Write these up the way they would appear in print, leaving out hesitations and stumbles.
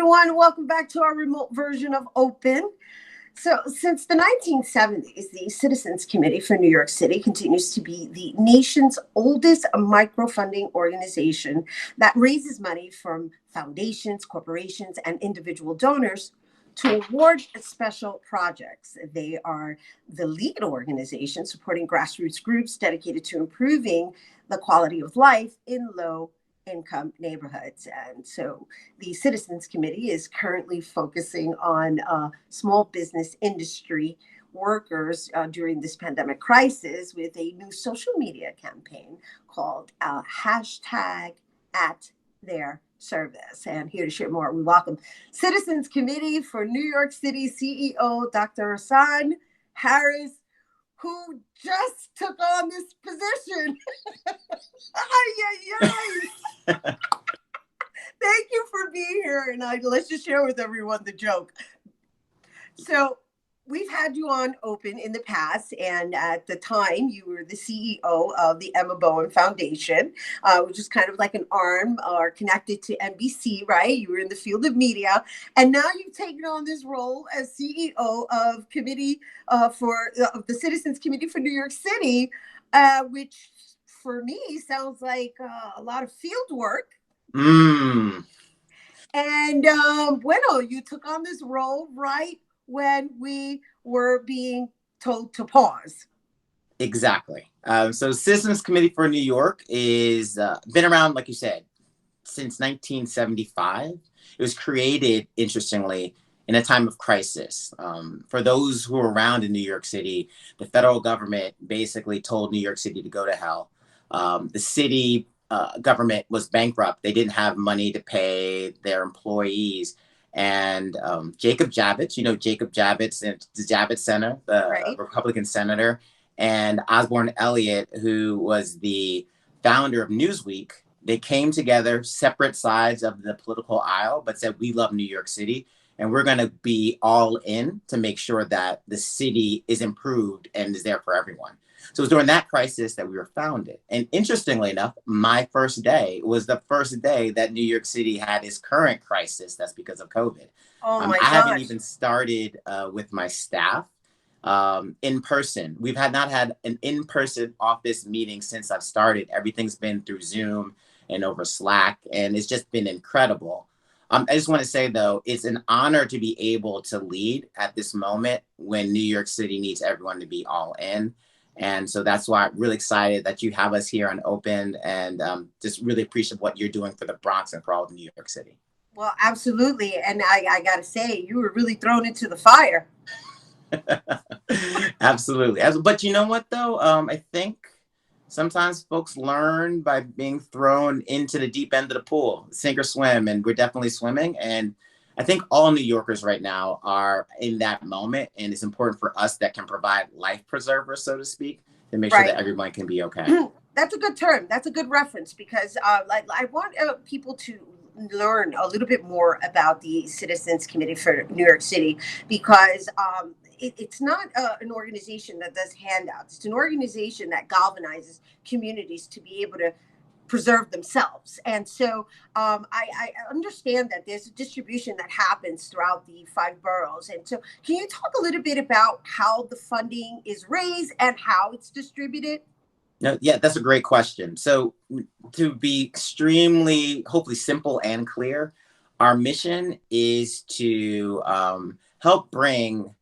everyone. Welcome back to our remote version of Open. So, since the 1970s, the Citizens Committee for New York City continues to be the nation's oldest microfunding organization that raises money from foundations, corporations, and individual donors to award special projects. They are the lead organization supporting grassroots groups dedicated to improving the quality of life in low income neighborhoods. And so the Citizens Committee is currently focusing on small business industry workers during this pandemic crisis with a new social media campaign called hashtag at their service. And here to share more, we welcome Citizens Committee for New York City CEO, Dr. Rahsaan Harris, who just took on this position. Thank you for being here. And let's just share with everyone the joke. So we've had you on Open in the past, and at the time you were the CEO of the Emma Bowen Foundation, which is kind of like an arm or connected to NBC, right? You were in the field of media, and now you've taken on this role as CEO of committee for the Citizens Committee for New York City, which for me sounds like a lot of field work. And you took on this role right when we were being told to pause. Exactly. So Citizens Committee for New York is been around, like you said, since 1975. It was created, interestingly, in a time of crisis. For those who were around in New York City, the federal government basically told New York City to go to hell. The city government was bankrupt. They didn't have money to pay their employees. And Jacob Javits, Jacob Javits and the Javits Center, the Republican senator, and Osborne Elliott, who was the founder of Newsweek, they came together, separate sides of the political aisle, but said, we love New York City, and we're going to be all in to make sure that the city is improved and is there for everyone. So it was during that crisis that we were founded. And interestingly enough, my first day was the first day that New York City had its current crisis. That's because of COVID. I haven't even started with my staff in person. We've not had an in-person office meeting since I've started. Everything's been through Zoom and over Slack, and it's just been incredible. I just want to say, though, it's an honor to be able to lead at this moment when New York City needs everyone to be all in. And so that's why I'm really excited that you have us here on Open, and just really appreciate what you're doing for the Bronx and for all of New York City. Well, absolutely. And I got to say, you were really thrown into the fire. Absolutely. But you know what, though? I think sometimes folks learn by being thrown into the deep end of the pool, sink or swim, and we're definitely swimming. And I think all New Yorkers right now are in that moment, and it's important for us that can provide life preservers, so to speak, to make sure that everyone can be okay. That's a good term. That's a good reference, because I want people to learn a little bit more about the Citizens Committee for New York City, because it's not an organization that does handouts. It's an organization that galvanizes communities to be able to preserve themselves. And so I understand that there's a distribution that happens throughout the 5 boroughs. And so can you talk a little bit about how the funding is raised and how it's distributed? No, yeah, that's a great question. So to be extremely, hopefully simple and clear, our mission is to help bring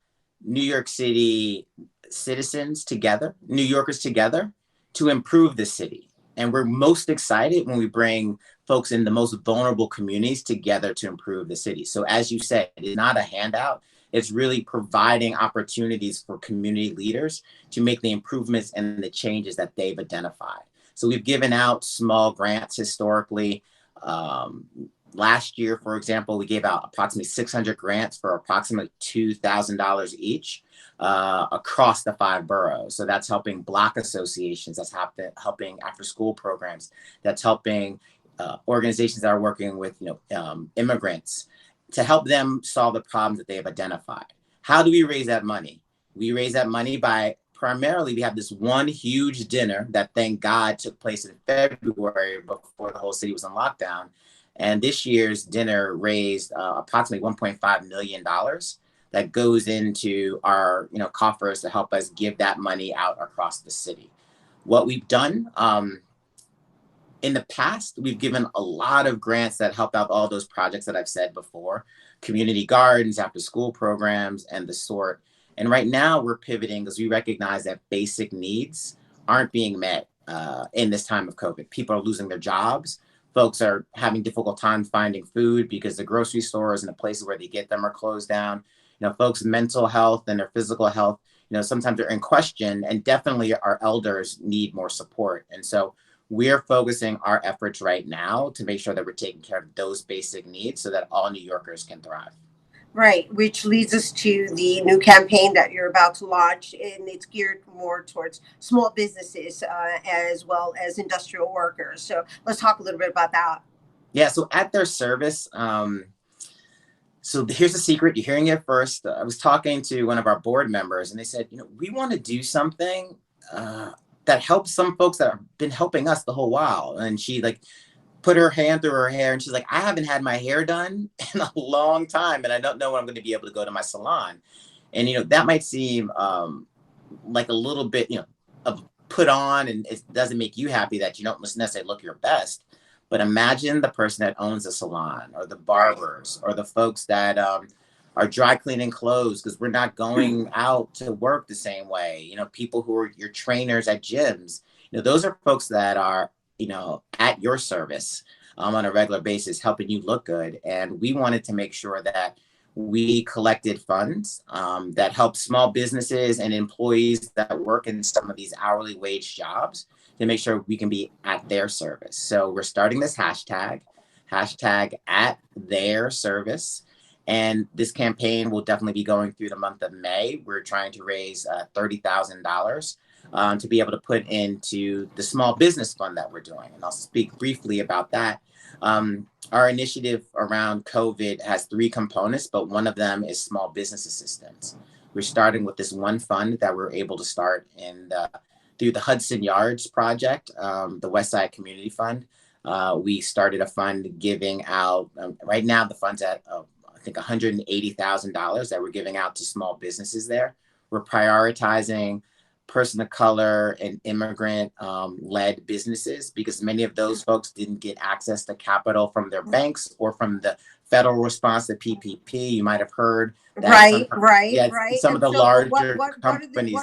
New York City citizens together, New Yorkers together, to improve the city. And we're most excited when we bring folks in the most vulnerable communities together to improve the city. So as you said, it's not a handout. It's really providing opportunities for community leaders to make the improvements and the changes that they've identified. So we've given out small grants historically. Last year, for example, we gave out approximately 600 grants for approximately $2,000 each across the 5 boroughs. So that's helping Block associations, that's helping after-school programs, that's helping organizations that are working with immigrants to help them solve the problems that they have identified. How do we raise that money? We raise that money by primarily, we have this one huge dinner that, thank God, took place in February before the whole city was on lockdown. And this year's dinner raised approximately $1.5 million that goes into our coffers to help us give that money out across the city. What we've done in the past, we've given a lot of grants that help out all those projects that I've said before, community gardens, after school programs, and the sort. And right now we're pivoting because we recognize that basic needs aren't being met in this time of COVID. People are losing their jobs. Folks are having difficult time finding food because the grocery stores and the places where they get them are closed down. Folks' mental health and their physical health, sometimes they're in question, and definitely our elders need more support. And so we're focusing our efforts right now to make sure that we're taking care of those basic needs so that all New Yorkers can thrive. Right, which leads us to the new campaign that you're about to launch, and it's geared more towards small businesses as well as industrial workers. So let's talk a little bit about that. Yeah, so at their service, so here's the secret. You're hearing it first. I was talking to one of our board members, and they said, we want to do something that helps some folks that have been helping us the whole while. And she put her hand through her hair, and she's like, I haven't had my hair done in a long time, and I don't know when I'm going to be able to go to my salon. And that might seem like a little bit of put on, and it doesn't make you happy that you don't necessarily look your best. But imagine the person that owns a salon, or the barbers, or the folks that are dry cleaning clothes because we're not going out to work the same way. People who are your trainers at gyms. Those are folks that are at your service on a regular basis, helping you look good. And we wanted to make sure that we collected funds that help small businesses and employees that work in some of these hourly wage jobs to make sure we can be at their service. So we're starting this hashtag at their service. And this campaign will definitely be going through the month of May. We're trying to raise $30,000 to be able to put into the small business fund that we're doing. And I'll speak briefly about that. Our initiative around COVID has 3 components, but one of them is small business assistance. We're starting with this one fund that we're able to start through the Hudson Yards project, the West Side Community Fund. We started a fund giving out, right now the fund's at I think $180,000 that we're giving out to small businesses there. We're prioritizing person of color and immigrant led businesses because many of those folks didn't get access to capital from their banks or from the federal response to PPP. You might have heard that right. Some and of the so larger companies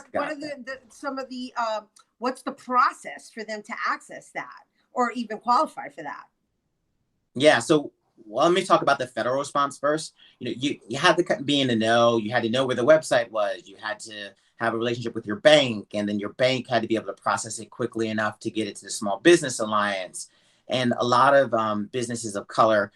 what's the process for them to access that or even qualify for that? Yeah, so let me talk about the federal response first. You had to be in the know. You had to know where the website was. You had to have a relationship with your bank, and then your bank had to be able to process it quickly enough to get it to the Small Business Alliance. And a lot of businesses of color,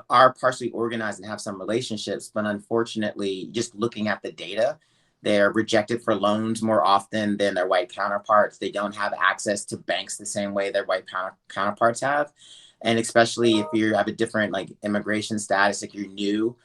are partially organized and have some relationships, but unfortunately, just looking at the data, they're rejected for loans more often than their white counterparts. They don't have access to banks the same way their white counterparts have. And especially if you have a different immigration status, like you're new,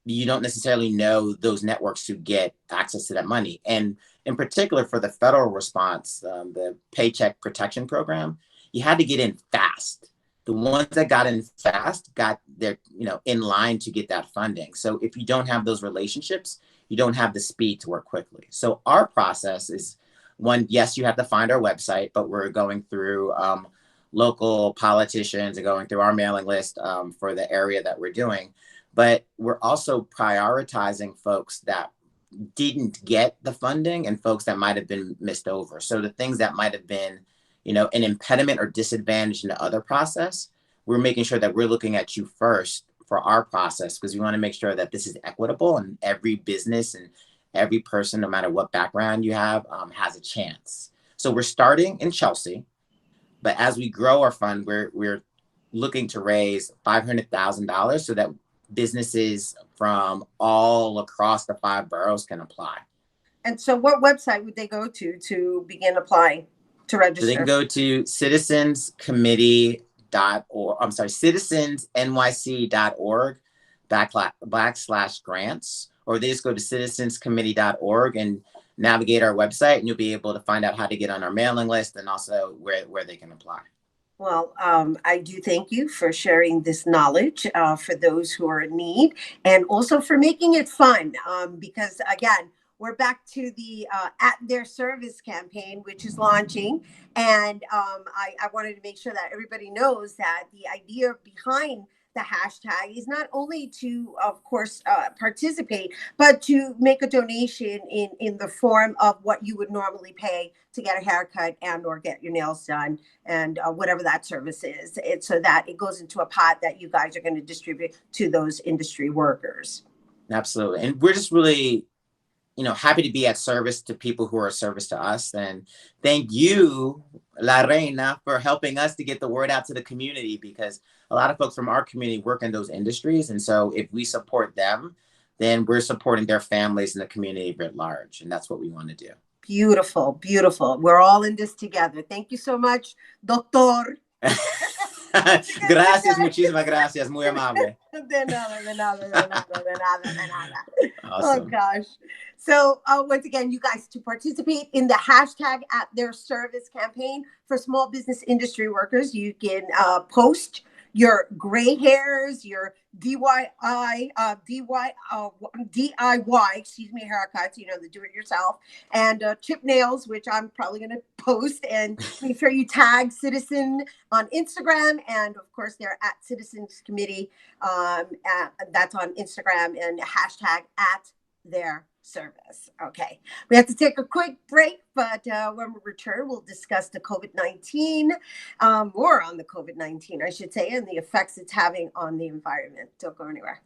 you don't necessarily know those networks to get access to that money. And in particular for the federal response, the Paycheck Protection Program, you had to get in fast. The ones that got in fast got their, in line to get that funding. So if you don't have those relationships, you don't have the speed to work quickly. So our process is one, yes, you have to find our website, but we're going through local politicians and going through our mailing list for the area that we're doing. But we're also prioritizing folks that didn't get the funding and folks that might have been missed over. So the things that might have been, an impediment or disadvantage in the other process, we're making sure that we're looking at you first for our process because we want to make sure that this is equitable and every business and every person, no matter what background you have, has a chance. So we're starting in Chelsea. But as we grow our fund, we're looking to raise $500,000 so that businesses from all across the 5 boroughs can apply. And so what website would they go to begin applying to register? So they can go to citizensnyc.org/grants, or they just go to citizenscommittee.org and navigate our website, and you'll be able to find out how to get on our mailing list and also where they can apply. Well, I do thank you for sharing this knowledge for those who are in need, and also for making it fun. Because again, we're back to the At Their Service campaign, which is launching. And I wanted to make sure that everybody knows that the idea behind the hashtag is not only to, of course, participate, but to make a donation in the form of what you would normally pay to get a haircut and or get your nails done, and whatever that service is. It's so that it goes into a pot that you guys are going to distribute to those industry workers. Absolutely. And we're just really, happy to be at service to people who are a service to us. And thank you, La Reina, for helping us to get the word out to the community, because a lot of folks from our community work in those industries. And so if we support them, then we're supporting their families and the community writ large. And that's what we want to do. Beautiful, beautiful. We're all in this together. Thank you so much, Doctor. Gracias, muchísimas gracias. Muy amable. De nada, de nada, de nada, de nada, de nada. Awesome. Oh, gosh. So once again, you guys, to participate in the hashtag At Their Service campaign for small business industry workers, you can post your gray hairs, your DIY, excuse me, haircuts, the do-it-yourself, and chip nails, which I'm probably going to post. And make sure you tag Citizen on Instagram, and of course, they're at Citizens Committee. That's on Instagram, and hashtag At Their Service. Okay, we have to take a quick break, but when we return, we'll discuss the COVID-19, more on the COVID-19, I should say, and the effects it's having on the environment. Don't go anywhere.